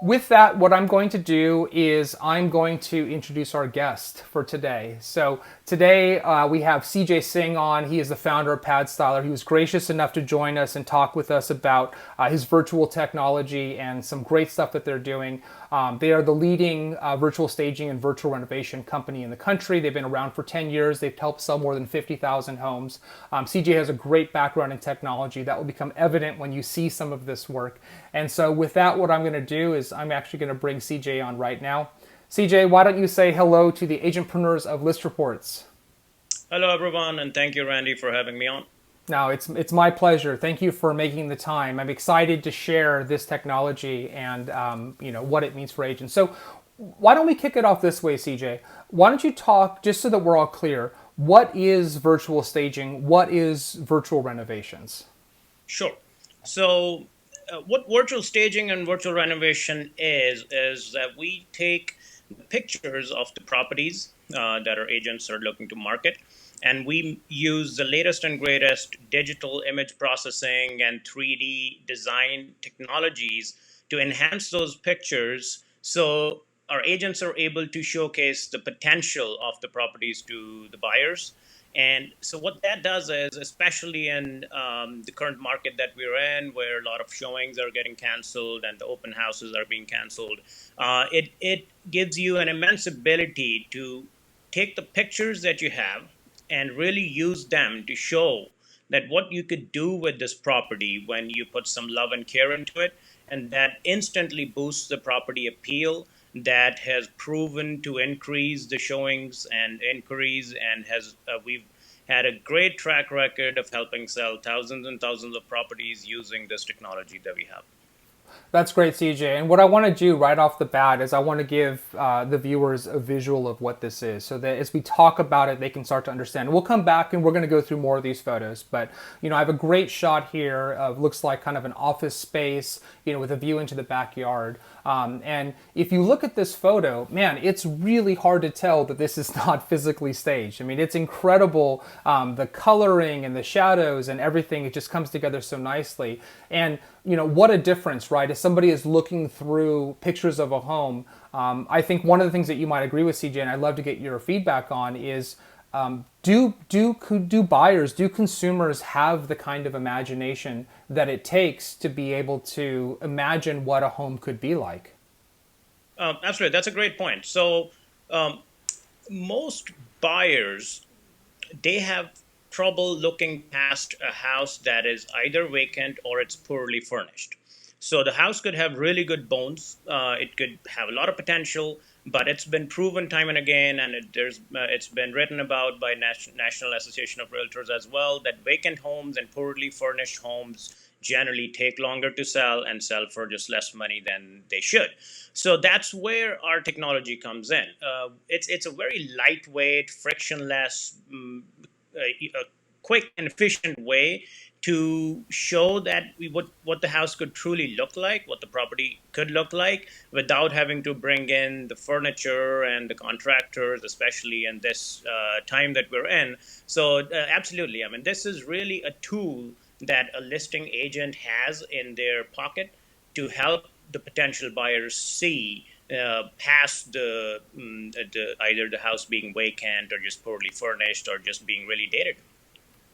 with that, what I'm going to do is I'm going to introduce our guest for today. So today we have CJ Singh on. He is the founder of Pad Styler. He was gracious enough to join us and talk with us about his virtual technology and some great stuff that they're doing. They are the leading virtual staging and virtual renovation company in the country. They've been around for 10 years. They've helped sell more than 50,000 homes. CJ has a great background in technology that will become evident when you see some of this work. And so with that, what I'm going to do is I'm actually going to bring CJ on right now. CJ, why don't you say hello to the agentpreneurs of ListReports? Hello, everyone, and thank you, Randy, for having me on. No, it's my pleasure. Thank you for making the time. I'm excited to share this technology and what it means for agents. So why don't we kick it off this way, CJ? Why don't you talk, just so that we're all clear, what is virtual staging? What is virtual renovations? Sure. So, what virtual staging and virtual renovation is that we take pictures of the properties that our agents are looking to market, and we use the latest and greatest digital image processing and 3D design technologies to enhance those pictures so our agents are able to showcase the potential of the properties to the buyers. And so, what that does is, especially in the current market that we're in, where a lot of showings are getting canceled and the open houses are being canceled, it gives you an immense ability to take the pictures that you have and really use them to show that what you could do with this property when you put some love and care into it, and that instantly boosts the property appeal. That has proven to increase the showings and inquiries, and has we've had a great track record of helping sell thousands and thousands of properties using this technology that we have. That's great, CJ. And what I want to do right off the bat is I want to give the viewers a visual of what this is so that as we talk about it, they can start to understand. We'll come back and we're going to go through more of these photos. But, I have a great shot here of looks like kind of an office space, with a view into the backyard. And if you look at this photo, man, it's really hard to tell that this is not physically staged. I mean, it's incredible, the coloring and the shadows and everything. It just comes together so nicely. And what a difference, right? If somebody is looking through pictures of a home, I think one of the things that you might agree with, CJ, and I'd love to get your feedback on is, do buyers, do consumers have the kind of imagination that it takes to be able to imagine what a home could be like? Absolutely, that's a great point. So, um, most buyers, they have trouble looking past a house that is either vacant or it's poorly furnished. So the house could have really good bones. It could have a lot of potential, but it's been proven time and again, and it's been written about by National Association of Realtors as well, that vacant homes and poorly furnished homes generally take longer to sell and sell for just less money than they should. So that's where our technology comes in. It's a very lightweight, frictionless, a quick and efficient way to show that what the house could truly look like, what the property could look like, without having to bring in the furniture and the contractors, especially in this time that we're in. So, absolutely, I mean, this is really a tool that a listing agent has in their pocket to help the potential buyers see past either the house being vacant or just poorly furnished or just being really dated.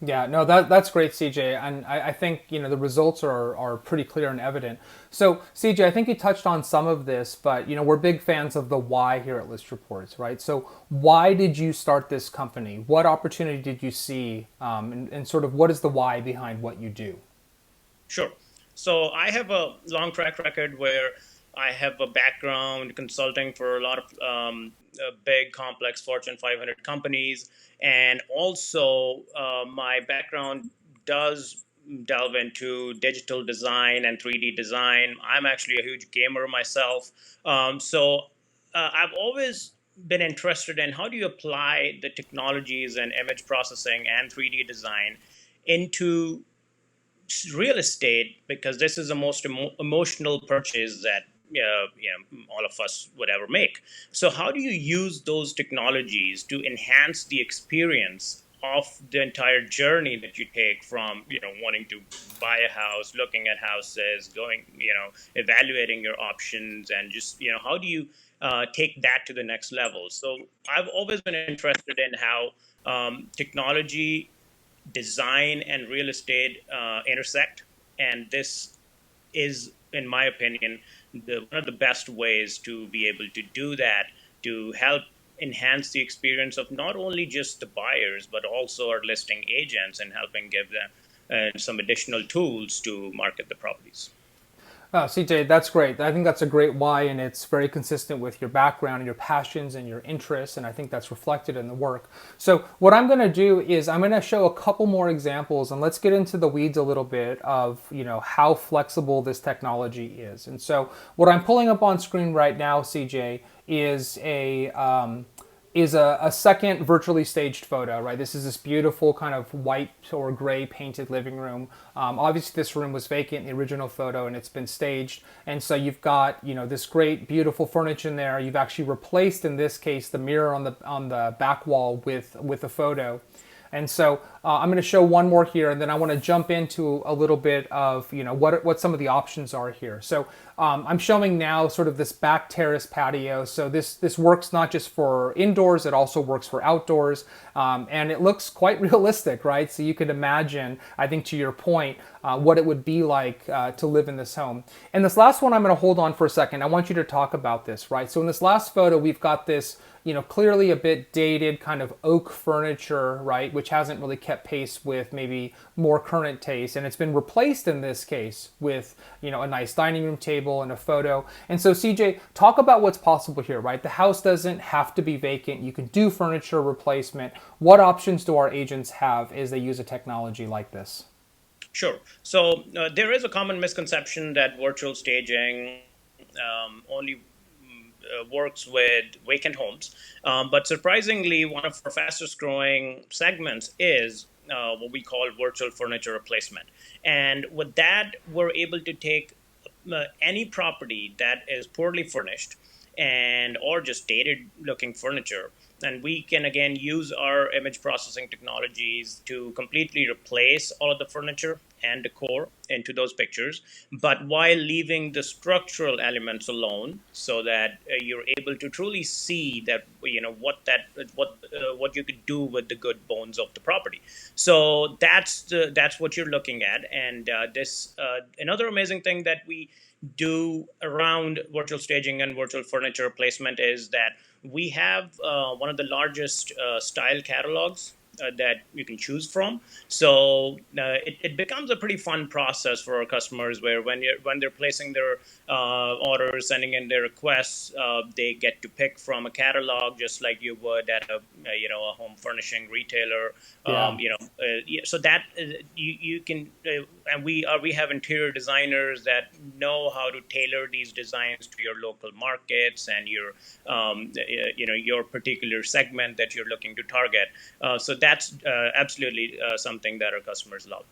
Yeah, no, that's great, CJ, and I think the results are pretty clear and evident. So, CJ, I think you touched on some of this, but we're big fans of the why here at List Reports, right? So, why did you start this company? What opportunity did you see, and sort of what is the why behind what you do? Sure. So I have a long track record where I have a background consulting for a lot of big, complex Fortune 500 companies. And also, my background does delve into digital design and 3D design. I'm actually a huge gamer myself. I've always been interested in how do you apply the technologies and image processing and 3D design into real estate, because this is the most emotional purchase that all of us would ever make. So how do you use those technologies to enhance the experience of the entire journey that you take from wanting to buy a house, looking at houses, going evaluating your options, and just how do you take that to the next level. So I've always been interested in how technology, design, and real estate intersect, and this is, in my opinion, one of the best ways to be able to do that, to help enhance the experience of not only just the buyers but also our listing agents, and helping give them some additional tools to market the properties. Oh, CJ, that's great. I think that's a great why, and it's very consistent with your background and your passions and your interests, and I think that's reflected in the work. So, what I'm going to do is I'm going to show a couple more examples, and let's get into the weeds a little bit of how flexible this technology is. And so, what I'm pulling up on screen right now, CJ, is a second virtually staged photo, right? This is this beautiful kind of white or gray painted living room. Obviously, this room was vacant in the original photo, and it's been staged. And so you've got this great, beautiful furniture in there. You've actually replaced, in this case, the mirror on the back wall with a photo. And so I'm going to show one more here, and then I want to jump into a little bit of what some of the options are here. So I'm showing now sort of this back terrace patio. So this works not just for indoors, it also works for outdoors, and it looks quite realistic, right? So you could imagine, I think to your point, what it would be like to live in this home. And this last one I'm going to hold on for a second. I want you to talk about this, right? So in this last photo, we've got this clearly a bit dated kind of oak furniture, right, which hasn't really kept pace with maybe more current taste. And it's been replaced in this case with, a nice dining room table and a photo. And so, CJ, talk about what's possible here, right? The house doesn't have to be vacant. You can do furniture replacement. What options do our agents have as they use a technology like this? Sure. So there is a common misconception that virtual staging only works with vacant homes. But surprisingly, one of our fastest growing segments is what we call virtual furniture replacement. And with that, we're able to take any property that is poorly furnished and or just dated looking furniture, and we can again use our image processing technologies to completely replace all of the furniture and decor into those pictures, but while leaving the structural elements alone, so that you're able to truly see that what you could do with the good bones of the property. So that's what you're looking at. And this another amazing thing that we do around virtual staging and virtual furniture placement is that we have one of the largest style catalogs that you can choose from. So it becomes a pretty fun process for our customers, where when they're placing their orders, sending in their requests, they get to pick from a catalog just like you would at a home furnishing retailer. Yeah. So that you can and we have interior designers that know how to tailor these designs to your local markets and your particular segment that you're looking to target. So that's absolutely something that our customers love.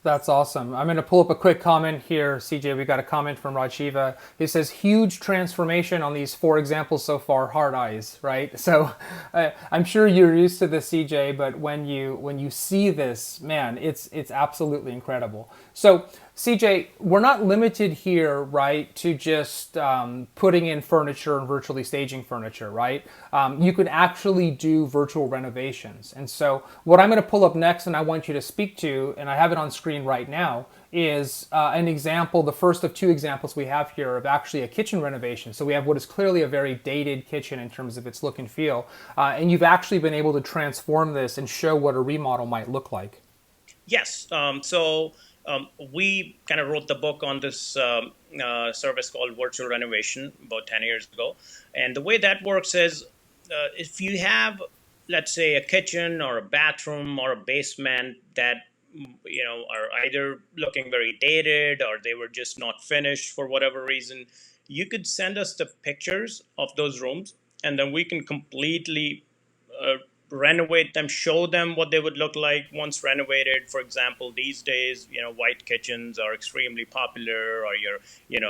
That's awesome. I'm going to pull up a quick comment here, CJ. We got a comment from Rajiva. He says, huge transformation on these four examples so far, hard eyes, right? So I'm sure you're used to this, CJ, but when you see this, man, it's absolutely incredible. So CJ, we're not limited here, right, to just putting in furniture and virtually staging furniture, right? You can actually do virtual renovations. And so what I'm going to pull up next and I want you to speak to, and I have it on screen right now, is an example, the first of two examples we have here of actually a kitchen renovation. So we have what is clearly a very dated kitchen in terms of its look and feel. And you've actually been able to transform this and show what a remodel might look like. Yes. We kind of wrote the book on this service called Virtual Renovation about 10 years ago. And the way that works is if you have, let's say, a kitchen or a bathroom or a basement that are either looking very dated or they were just not finished for whatever reason, you could send us the pictures of those rooms, and then we can completely renovate them, show them what they would look like once renovated. For example, these days, white kitchens are extremely popular, or your,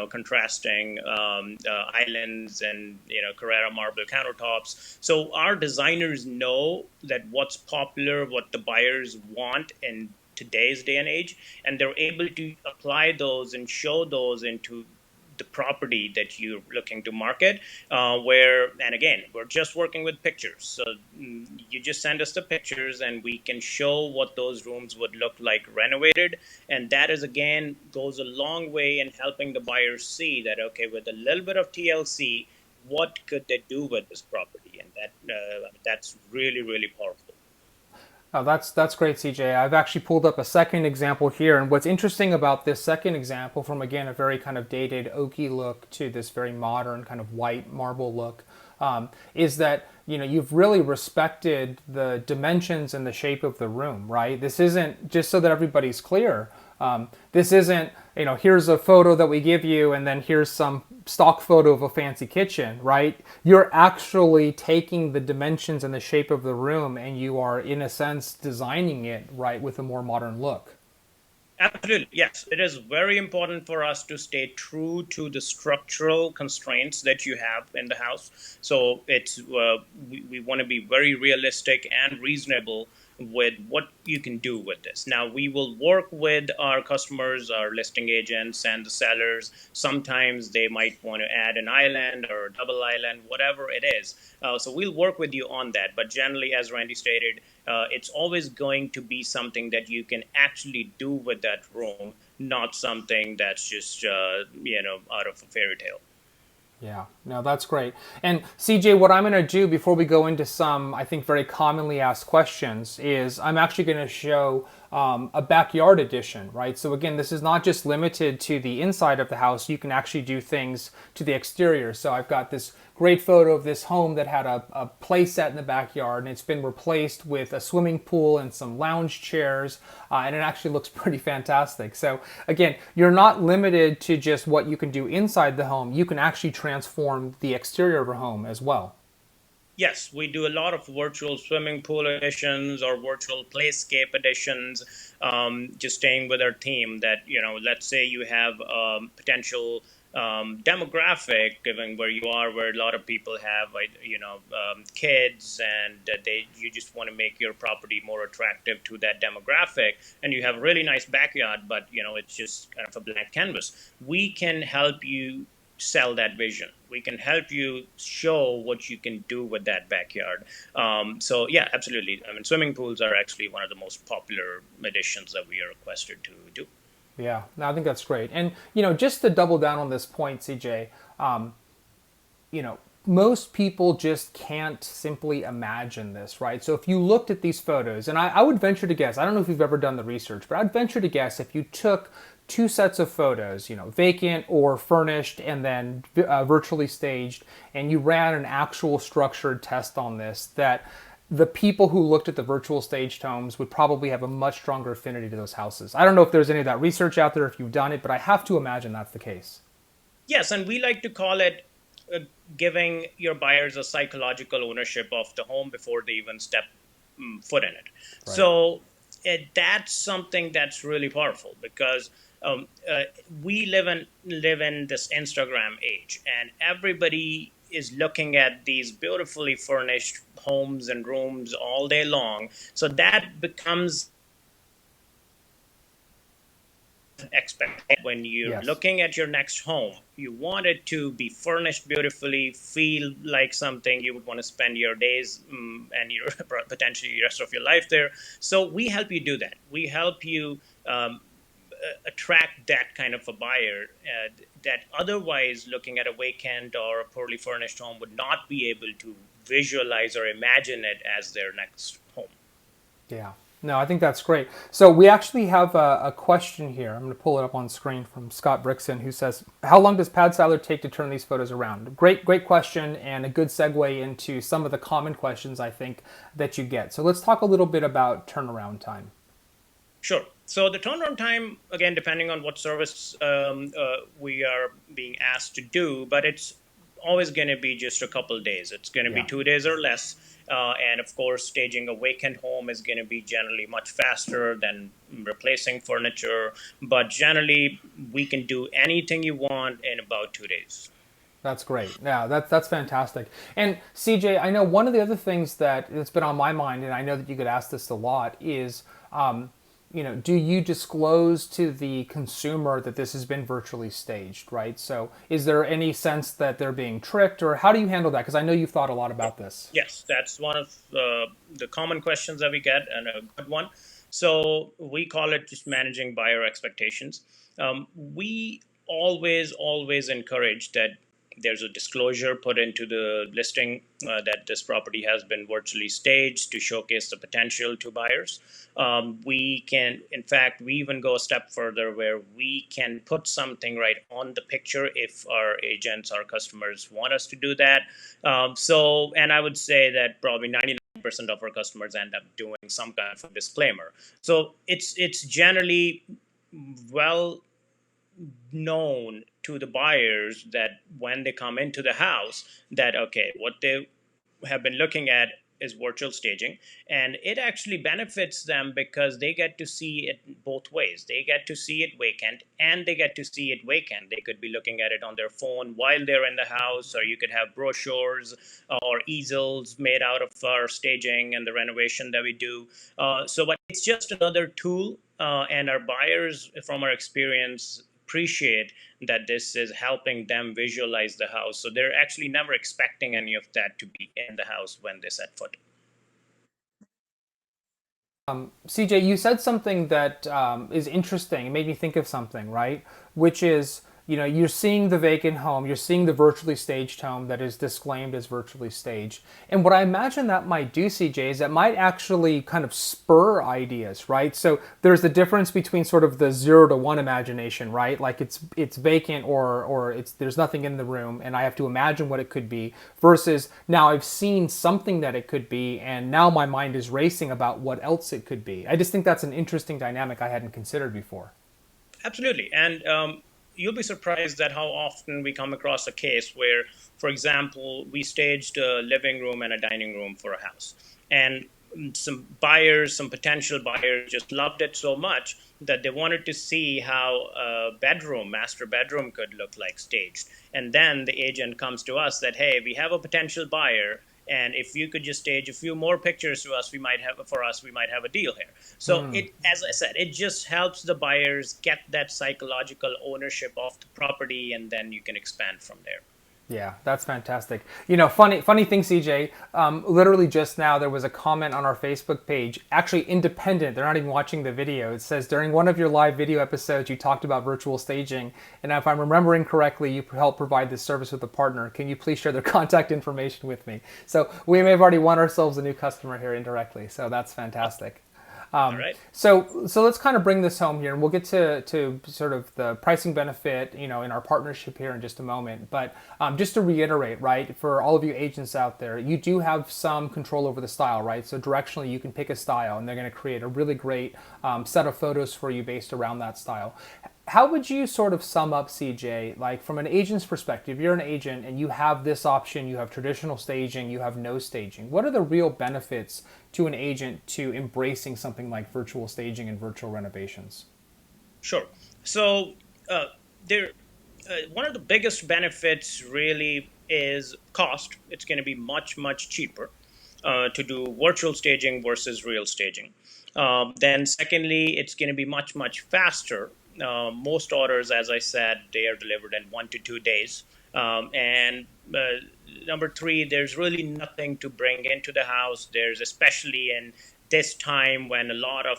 contrasting islands and, Carrara marble countertops. So our designers know that what's popular, what the buyers want in today's day and age, and they're able to apply those and show those into the property that you're looking to market. And again, we're just working with pictures. So you just send us the pictures and we can show what those rooms would look like renovated. And that is, again, goes a long way in helping the buyers see that, okay, with a little bit of TLC, what could they do with this property? And that's really, really powerful. Oh, that's great, CJ. I've actually pulled up a second example here, and what's interesting about this second example, from again a very kind of dated oaky look to this very modern kind of white marble look, is that you've really respected the dimensions and the shape of the room, right? This isn't, just so that everybody's clear. This isn't, here's a photo that we give you and then here's some stock photo of a fancy kitchen, right? You're actually taking the dimensions and the shape of the room and you are, in a sense, designing it, right, with a more modern look. Absolutely, yes. It is very important for us to stay true to the structural constraints that you have in the house. So we want to be very realistic and reasonable with what you can do with this. Now, we will work with our customers, our listing agents, and the sellers. Sometimes they might want to add an island or a double island, whatever it is. So we'll work with you on that. But generally, as Randy stated, it's always going to be something that you can actually do with that room, not something that's just out of a fairy tale. Yeah, no, that's great. And CJ, what I'm going to do before we go into some, I think, very commonly asked questions is I'm actually going to show a backyard edition, right? So again, this is not just limited to the inside of the house. You can actually do things to the exterior. So I've got this great photo of this home that had a play set in the backyard, and it's been replaced with a swimming pool and some lounge chairs, and it actually looks pretty fantastic. So again, you're not limited to just what you can do inside the home. You can actually transform the exterior of a home as well. Yes, we do a lot of virtual swimming pool editions or virtual playscape editions. Just staying with our theme that, let's say you have potential demographic, given where you are, where a lot of people have, kids, and you just want to make your property more attractive to that demographic, and you have a really nice backyard, but it's just kind of a blank canvas. We can help you sell that vision. We can help you show what you can do with that backyard. So yeah, absolutely. I mean, swimming pools are actually one of the most popular additions that we are requested to do. Yeah, no, I think that's great. And just to double down on this point, CJ, most people just can't simply imagine this, right? So if you looked at these photos, and I would venture to guess, I don't know if you've ever done the research, but I'd venture to guess if you took two sets of photos, vacant or furnished and then virtually staged, and you ran an actual structured test on this, that the people who looked at the virtual staged homes would probably have a much stronger affinity to those houses. I don't know if there's any of that research out there, if you've done it, but I have to imagine that's the case. Yes, and we like to call it uh, giving your buyers a psychological ownership of the home before they even step foot in it. Right. So that's something that's really powerful because we live in this Instagram age, and everybody is looking at these beautifully furnished homes and rooms all day long. So that becomes expect when you're Yes. looking at your next home. You want it to be furnished beautifully, feel like something you would want to spend your days and your potentially the rest of your life there. So we help you do that. We help you attract that kind of a buyer that otherwise looking at a vacant or a poorly furnished home would not be able to visualize or imagine it as their next home. Yeah. No, I think that's great. So we actually have a question here. I'm going to pull it up on screen from Scott Brickson, who says, "How long does Pad Styler take to turn these photos around?" Great question, and a good segue into some of the common questions I think that you get. So let's talk a little bit about turnaround time. Sure. So the turnaround time, again, depending on what service we are being asked to do, but it's always going to be just a couple days. It's going to be Yeah. 2 days or less. And of course, staging a vacant home is going to be generally much faster than replacing furniture. But generally, we can do anything you want in about 2 days. That's great. Yeah, that's fantastic. And CJ, I know one of the other things that's been on my mind, and I know that you get asked this a lot, is do you disclose to the consumer that this has been virtually staged, right? So, is there any sense that they're being tricked, or how do you handle that? Because I know you've thought a lot about this. Yes, that's one of the common questions that we get, and a good one. So we call it just managing buyer expectations. We always encourage that there's a disclosure put into the listing that this property has been virtually staged to showcase the potential to buyers. We can, in fact, we even go a step further where we can put something right on the picture if our agents, our customers want us to do that. And I would say that probably 99% of our customers end up doing some kind of a disclaimer. So it's generally well known to the buyers that when they come into the house, that okay, what they have been looking at is virtual staging, and it actually benefits them because they get to see it both ways. They get to see it vacant and they get to see it vacant. They could be looking at it on their phone while they're in the house, or you could have brochures or easels made out of our staging and the renovation that we do. But it's just another tool, and our buyers, from our experience, appreciate that this is helping them visualize the house. So they're actually never expecting any of that to be in the house when they set foot. CJ, you said something that is interesting. It made me think of something, right? Which is, you're seeing the vacant home, you're seeing the virtually staged home that is disclaimed as virtually staged. And what I imagine that might do, CJ, is that might actually kind of spur ideas, right? So there's the difference between sort of the 0 to 1 imagination, right? Like it's vacant or it's there's nothing in the room and I have to imagine what it could be, versus now I've seen something that it could be and now my mind is racing about what else it could be. I just think that's an interesting dynamic I hadn't considered before. Absolutely. And you'll be surprised at how often we come across a case where, for example, we staged a living room and a dining room for a house. And some potential buyers just loved it so much that they wanted to see how a master bedroom could look like staged. And then the agent comes to us that, hey, we have a potential buyer, and if you could just stage a few more pictures to us, we might have a deal here. So it, as I said, it just helps the buyers get that psychological ownership of the property, and then you can expand from there. Yeah, that's fantastic. Funny thing, CJ. Literally just now, there was a comment on our Facebook page, actually independent. They're not even watching the video. It says, during one of your live video episodes, you talked about virtual staging, and if I'm remembering correctly, you help provide this service with a partner. Can you please share their contact information with me? So we may have already won ourselves a new customer here indirectly. So that's fantastic. All right. So let's kind of bring this home here, and we'll get to sort of the pricing benefit, in our partnership here in just a moment. But just to reiterate, right, for all of you agents out there, you do have some control over the style, right? So directionally, you can pick a style, and they're going to create a really great set of photos for you based around that style. How would you sort of sum up, CJ, like from an agent's perspective? You're an agent and you have this option, you have traditional staging, you have no staging. What are the real benefits to an agent to embracing something like virtual staging and virtual renovations? Sure. So there, one of the biggest benefits really is cost. It's going to be much cheaper to do virtual staging versus real staging. Then, secondly, it's going to be much faster. Most orders, as I said, they are delivered in 1 to 2 days. And number three, there's really nothing to bring into the house. There's, especially in this time when a lot of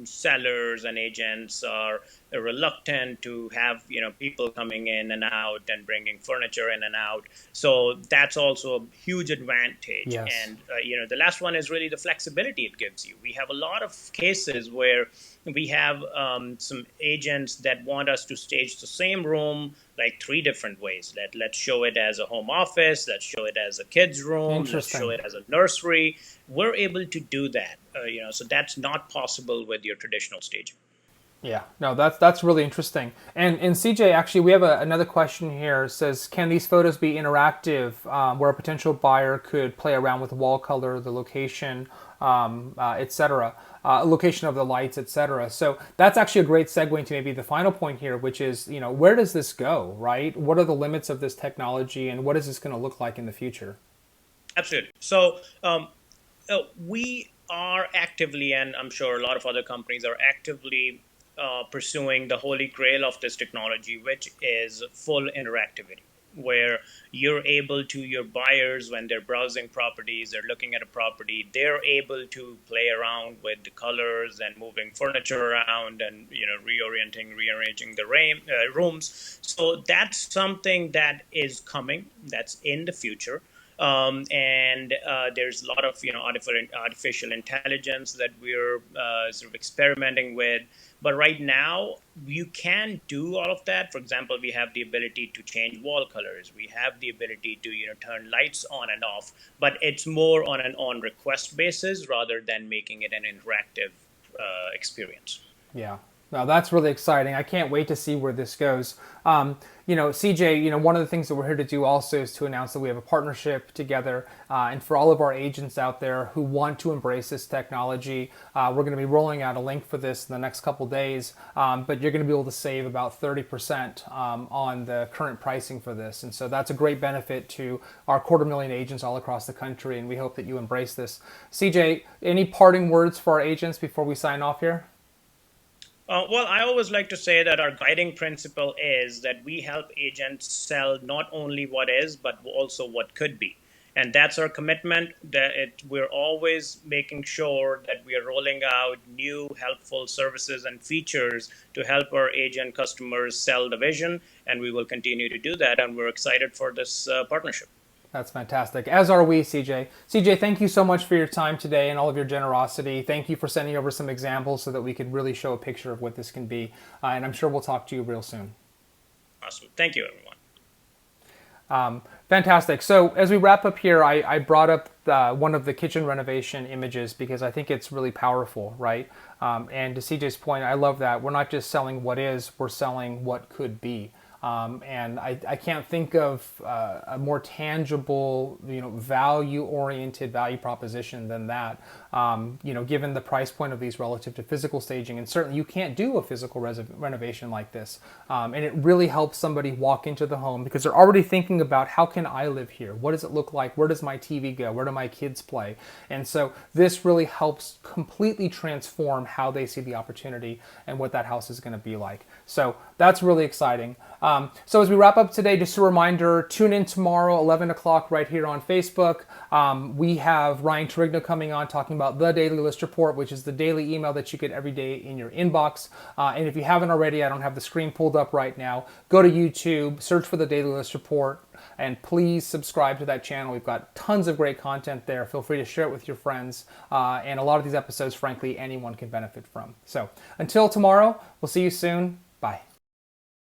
sellers and agents are reluctant to have people coming in and out and bringing furniture in and out. So that's also a huge advantage. Yes. And the last one is really the flexibility it gives you. We have a lot of cases where we have some agents that want us to stage the same room like 3 different ways. Let's show it as a home office. Let's show it as a kid's room. Let's show it as a nursery. We're able to do that. So that's not possible with your traditional staging. Yeah, no, that's really interesting. And CJ, actually, we have another question here. It says, can these photos be interactive, where a potential buyer could play around with the wall color, the location, etc., location of the lights, etc. So that's actually a great segue into maybe the final point here, which is, where does this go, right? What are the limits of this technology, and what is this going to look like in the future? Absolutely. So we are actively, and I'm sure a lot of other companies are actively pursuing the holy grail of this technology, which is full interactivity, where you're able to, your buyers, when they're browsing properties, they're looking at a property, they're able to play around with the colors and moving furniture around and, rearranging the rooms. So that's something that is coming, that's in the future. And there's a lot of artificial intelligence that we're sort of experimenting with. But right now, you can do all of that. For example, we have the ability to change wall colors. We have the ability to turn lights on and off. But it's more on an on request basis rather than making it an interactive experience. Yeah. No, that's really exciting. I can't wait to see where this goes. CJ, one of the things that we're here to do also is to announce that we have a partnership together. And for all of our agents out there who want to embrace this technology, we're going to be rolling out a link for this in the next couple days. But you're going to be able to save about 30% on the current pricing for this. And so that's a great benefit to our 250,000 agents all across the country. And we hope that you embrace this. CJ, any parting words for our agents before we sign off here? Well, I always like to say that our guiding principle is that we help agents sell not only what is, but also what could be. And that's our commitment. We're always making sure that we are rolling out new helpful services and features to help our agent customers sell the vision. And we will continue to do that. And we're excited for this partnership. That's fantastic. As are we, CJ. CJ, thank you so much for your time today and all of your generosity. Thank you for sending over some examples so that we could really show a picture of what this can be. And I'm sure we'll talk to you real soon. Awesome. Thank you, everyone. Fantastic. So as we wrap up here, I brought up one of the kitchen renovation images because I think it's really powerful, right? And to CJ's point, I love that. We're not just selling what is, we're selling what could be. And I can't think of a more tangible, value-oriented value proposition than that. Given the price point of these relative to physical staging, and certainly you can't do a physical renovation like this. And it really helps somebody walk into the home because they're already thinking about how can I live here? What does it look like? Where does my TV go? Where do my kids play? And so this really helps completely transform how they see the opportunity and what that house is going to be like. So that's really exciting. So as we wrap up today, just a reminder, tune in tomorrow, 11 o'clock right here on Facebook. We have Ryan Torigno coming on talking about the Daily List Report, which is the daily email that you get every day in your inbox. And if you haven't already, I don't have the screen pulled up right now, go to YouTube, search for the Daily List Report, and please subscribe to that channel. We've got tons of great content there. Feel free to share it with your friends. And a lot of these episodes, frankly, anyone can benefit from. So until tomorrow, we'll see you soon. Bye.